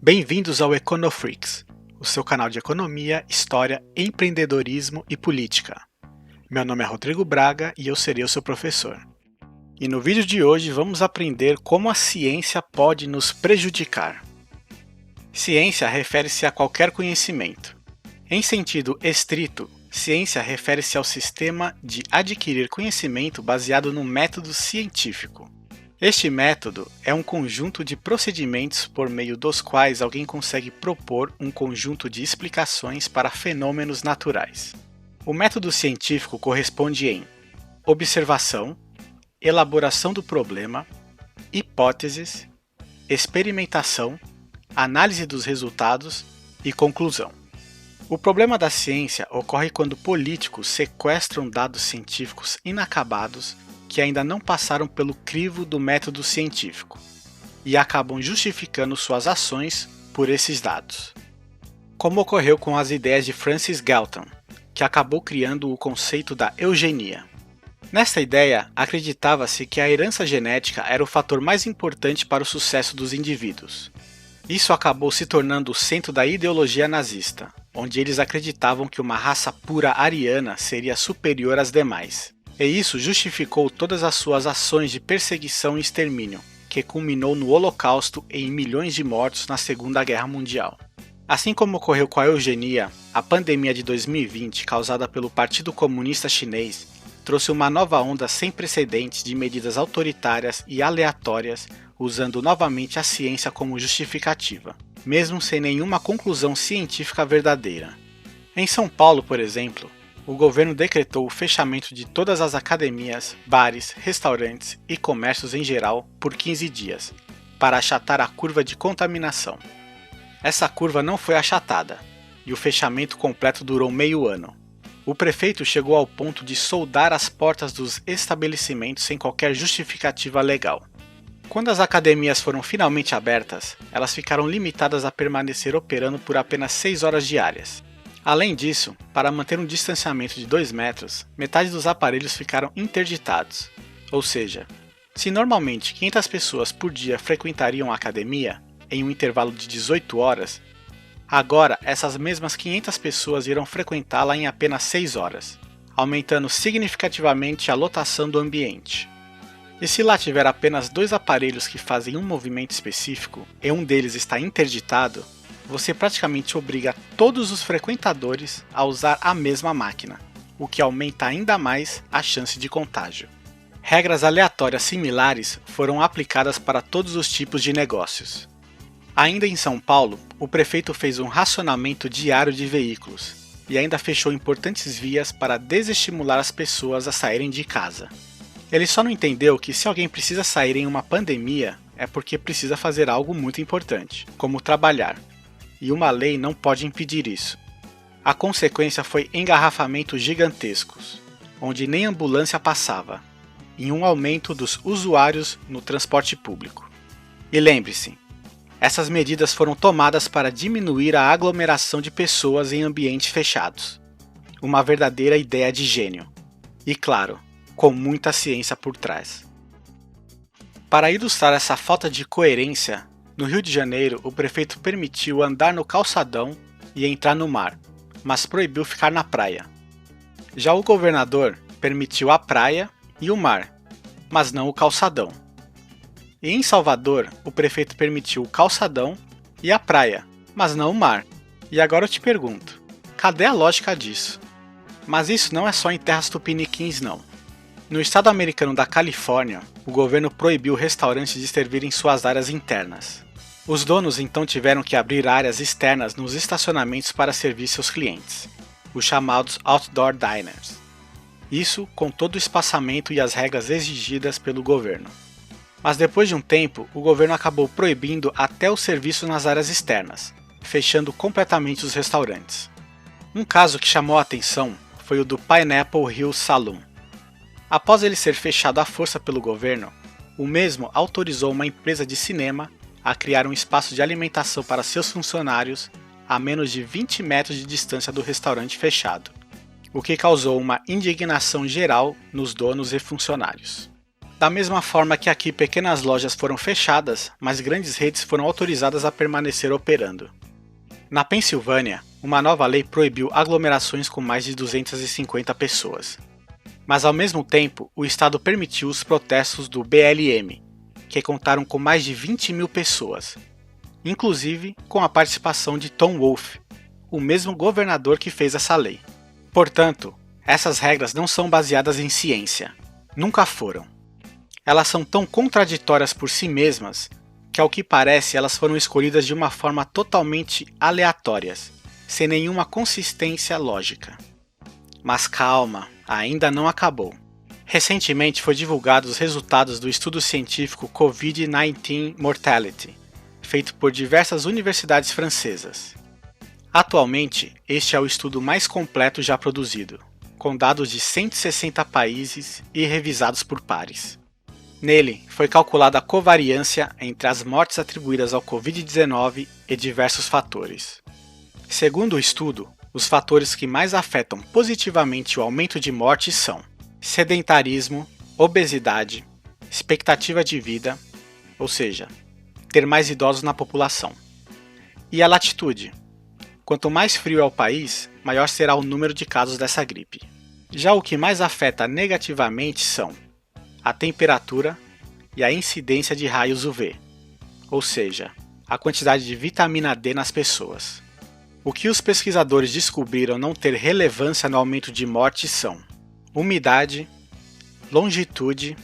Bem-vindos ao Econofreaks, o seu canal de economia, história, empreendedorismo e política. Meu nome é Rodrigo Braga e eu serei o seu professor. E no vídeo de hoje vamos aprender como a ciência pode nos prejudicar. Ciência refere-se a qualquer conhecimento. Em sentido estrito, ciência refere-se ao sistema de adquirir conhecimento baseado no método científico. Este método é um conjunto de procedimentos por meio dos quais alguém consegue propor um conjunto de explicações para fenômenos naturais. O método científico corresponde em observação, elaboração do problema, hipóteses, experimentação, análise dos resultados e conclusão. O problema da ciência ocorre quando políticos sequestram dados científicos inacabados que ainda não passaram pelo crivo do método científico e acabam justificando suas ações por esses dados. Como ocorreu com as ideias de Francis Galton, que acabou criando o conceito da eugenia. Nesta ideia, acreditava-se que a herança genética era o fator mais importante para o sucesso dos indivíduos. Isso acabou se tornando o centro da ideologia nazista, onde eles acreditavam que uma raça pura ariana seria superior às demais. E isso justificou todas as suas ações de perseguição e extermínio, que culminou no Holocausto e em milhões de mortos na Segunda Guerra Mundial. Assim como ocorreu com a eugenia, a pandemia de 2020 causada pelo Partido Comunista Chinês trouxe uma nova onda sem precedentes de medidas autoritárias e aleatórias, usando novamente a ciência como justificativa, mesmo sem nenhuma conclusão científica verdadeira. Em São Paulo, por exemplo, o governo decretou o fechamento de todas as academias, bares, restaurantes e comércios em geral por 15 dias, para achatar a curva de contaminação. Essa curva não foi achatada, e o fechamento completo durou meio ano. O prefeito chegou ao ponto de soldar as portas dos estabelecimentos sem qualquer justificativa legal. Quando as academias foram finalmente abertas, elas ficaram limitadas a permanecer operando por apenas 6 horas diárias. Além disso, para manter um distanciamento de 2 metros, metade dos aparelhos ficaram interditados. Ou seja, se normalmente 500 pessoas por dia frequentariam a academia, em um intervalo de 18 horas, agora essas mesmas 500 pessoas irão frequentá-la em apenas 6 horas, aumentando significativamente a lotação do ambiente. E se lá tiver apenas 2 aparelhos que fazem um movimento específico e um deles está interditado, você praticamente obriga todos os frequentadores a usar a mesma máquina, o que aumenta ainda mais a chance de contágio. Regras aleatórias similares foram aplicadas para todos os tipos de negócios. Ainda em São Paulo, o prefeito fez um racionamento diário de veículos e ainda fechou importantes vias para desestimular as pessoas a saírem de casa. Ele só não entendeu que se alguém precisa sair em uma pandemia, é porque precisa fazer algo muito importante, como trabalhar. E uma lei não pode impedir isso. A consequência foi engarrafamentos gigantescos, onde nem ambulância passava, e um aumento dos usuários no transporte público. E lembre-se, essas medidas foram tomadas para diminuir a aglomeração de pessoas em ambientes fechados. Uma verdadeira ideia de gênio. E claro, com muita ciência por trás. Para ilustrar essa falta de coerência, no Rio de Janeiro, o prefeito permitiu andar no calçadão e entrar no mar, mas proibiu ficar na praia. Já o governador permitiu a praia e o mar, mas não o calçadão. E em Salvador, o prefeito permitiu o calçadão e a praia, mas não o mar. E agora eu te pergunto, cadê a lógica disso? Mas isso não é só em terras tupiniquins não. No estado americano da Califórnia, o governo proibiu restaurantes de servirem suas áreas internas. Os donos então tiveram que abrir áreas externas nos estacionamentos para servir seus clientes, os chamados outdoor diners. Isso com todo o espaçamento e as regras exigidas pelo governo. Mas depois de um tempo, o governo acabou proibindo até o serviço nas áreas externas, fechando completamente os restaurantes. Um caso que chamou a atenção foi o do Pineapple Hill Saloon. Após ele ser fechado à força pelo governo, o mesmo autorizou uma empresa de cinema a criar um espaço de alimentação para seus funcionários a menos de 20 metros de distância do restaurante fechado, o que causou uma indignação geral nos donos e funcionários. Da mesma forma que aqui pequenas lojas foram fechadas, mas grandes redes foram autorizadas a permanecer operando. Na Pensilvânia, uma nova lei proibiu aglomerações com mais de 250 pessoas. Mas ao mesmo tempo, o estado permitiu os protestos do BLM, que contaram com mais de 20 mil pessoas, inclusive com a participação de Tom Wolf, o mesmo governador que fez essa lei. Portanto, essas regras não são baseadas em ciência. Nunca foram. Elas são tão contraditórias por si mesmas que, ao que parece, elas foram escolhidas de uma forma totalmente aleatórias, sem nenhuma consistência lógica. Mas calma, ainda não acabou. Recentemente foi divulgados os resultados do estudo científico COVID-19 Mortality, feito por diversas universidades francesas. Atualmente, este é o estudo mais completo já produzido, com dados de 160 países e revisados por pares. Nele, foi calculada a covariância entre as mortes atribuídas ao Covid-19 e diversos fatores. Segundo o estudo, os fatores que mais afetam positivamente o aumento de mortes são sedentarismo, obesidade, expectativa de vida, ou seja, ter mais idosos na população, e a latitude. Quanto mais frio é o país, maior será o número de casos dessa gripe. Já o que mais afeta negativamente são a temperatura e a incidência de raios UV, ou seja, a quantidade de vitamina D nas pessoas. O que os pesquisadores descobriram não ter relevância no aumento de mortes são umidade, longitude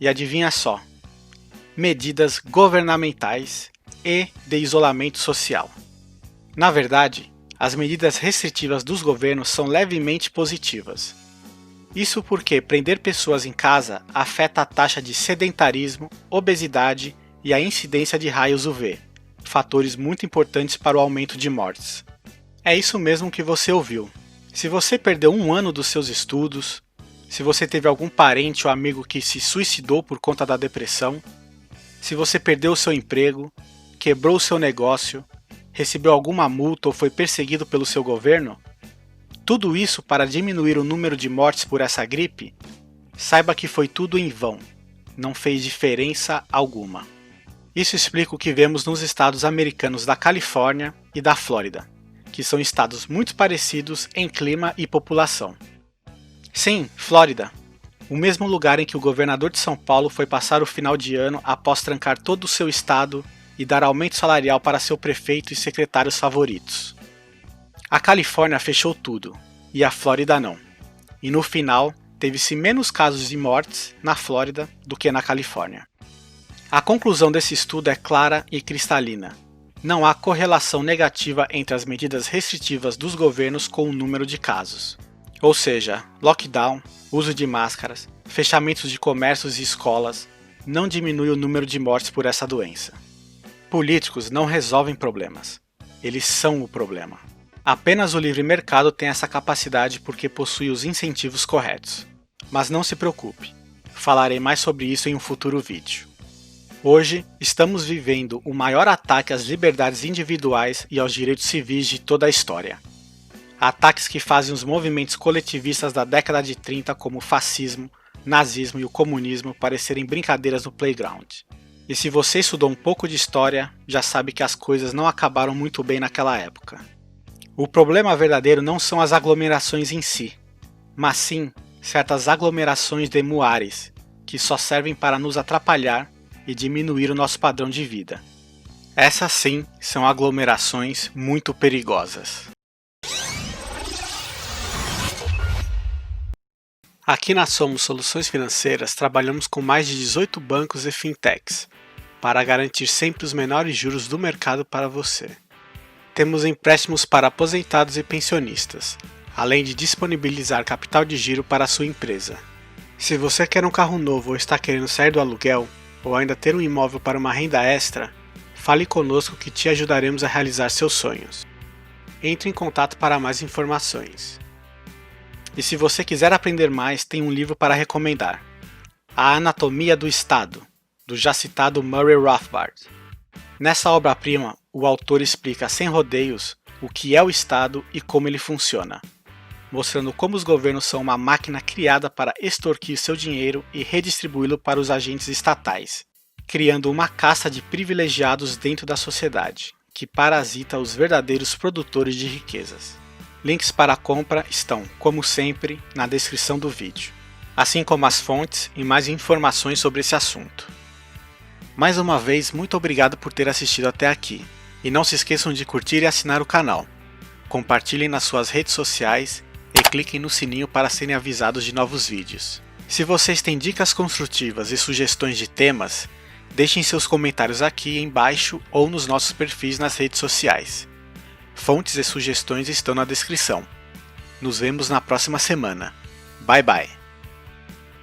e, adivinha só, medidas governamentais e de isolamento social. Na verdade, as medidas restritivas dos governos são levemente positivas. Isso porque prender pessoas em casa afeta a taxa de sedentarismo, obesidade e a incidência de raios UV, fatores muito importantes para o aumento de mortes. É isso mesmo que você ouviu. Se você perdeu um ano dos seus estudos, se você teve algum parente ou amigo que se suicidou por conta da depressão, se você perdeu o seu emprego, quebrou o seu negócio, recebeu alguma multa ou foi perseguido pelo seu governo, tudo isso para diminuir o número de mortes por essa gripe, saiba que foi tudo em vão, não fez diferença alguma. Isso explica o que vemos nos estados americanos da Califórnia e da Flórida, que são estados muito parecidos em clima e população. Sim, Flórida, o mesmo lugar em que o governador de São Paulo foi passar o final de ano após trancar todo o seu estado e dar aumento salarial para seu prefeito e secretários favoritos. A Califórnia fechou tudo, e a Flórida não. E no final, teve-se menos casos de mortes na Flórida do que na Califórnia. A conclusão desse estudo é clara e cristalina. Não há correlação negativa entre as medidas restritivas dos governos com o número de casos. Ou seja, lockdown, uso de máscaras, fechamentos de comércios e escolas não diminui o número de mortes por essa doença. Políticos não resolvem problemas. Eles são o problema. Apenas o livre mercado tem essa capacidade porque possui os incentivos corretos. Mas não se preocupe, falarei mais sobre isso em um futuro vídeo. Hoje, estamos vivendo o maior ataque às liberdades individuais e aos direitos civis de toda a história. Ataques que fazem os movimentos coletivistas da década de 30 como o fascismo, nazismo e o comunismo parecerem brincadeiras no playground. E se você estudou um pouco de história, já sabe que as coisas não acabaram muito bem naquela época. O problema verdadeiro não são as aglomerações em si, mas sim certas aglomerações de muares, que só servem para nos atrapalhar e diminuir o nosso padrão de vida. Essas sim são aglomerações muito perigosas. Aqui na Somos Soluções Financeiras trabalhamos com mais de 18 bancos e fintechs, para garantir sempre os menores juros do mercado para você. Temos empréstimos para aposentados e pensionistas, além de disponibilizar capital de giro para a sua empresa. Se você quer um carro novo ou está querendo sair do aluguel, ou ainda ter um imóvel para uma renda extra, fale conosco que te ajudaremos a realizar seus sonhos. Entre em contato para mais informações. E se você quiser aprender mais, tem um livro para recomendar: A Anatomia do Estado, do já citado Murray Rothbard. Nessa obra-prima, o autor explica sem rodeios o que é o Estado e como ele funciona. mostrando como os governos são uma máquina criada para extorquir seu dinheiro e redistribuí-lo para os agentes estatais, criando uma casta de privilegiados dentro da sociedade, que parasita os verdadeiros produtores de riquezas. Links para a compra estão, como sempre, na descrição do vídeo, assim como as fontes e mais informações sobre esse assunto. Mais uma vez, muito obrigado por ter assistido até aqui, e não se esqueçam de curtir e assinar o canal. Compartilhem nas suas redes sociais e cliquem no sininho para serem avisados de novos vídeos. Se vocês têm dicas construtivas e sugestões de temas, deixem seus comentários aqui embaixo ou nos nossos perfis nas redes sociais. Fontes e sugestões estão na descrição. Nos vemos na próxima semana. Bye bye!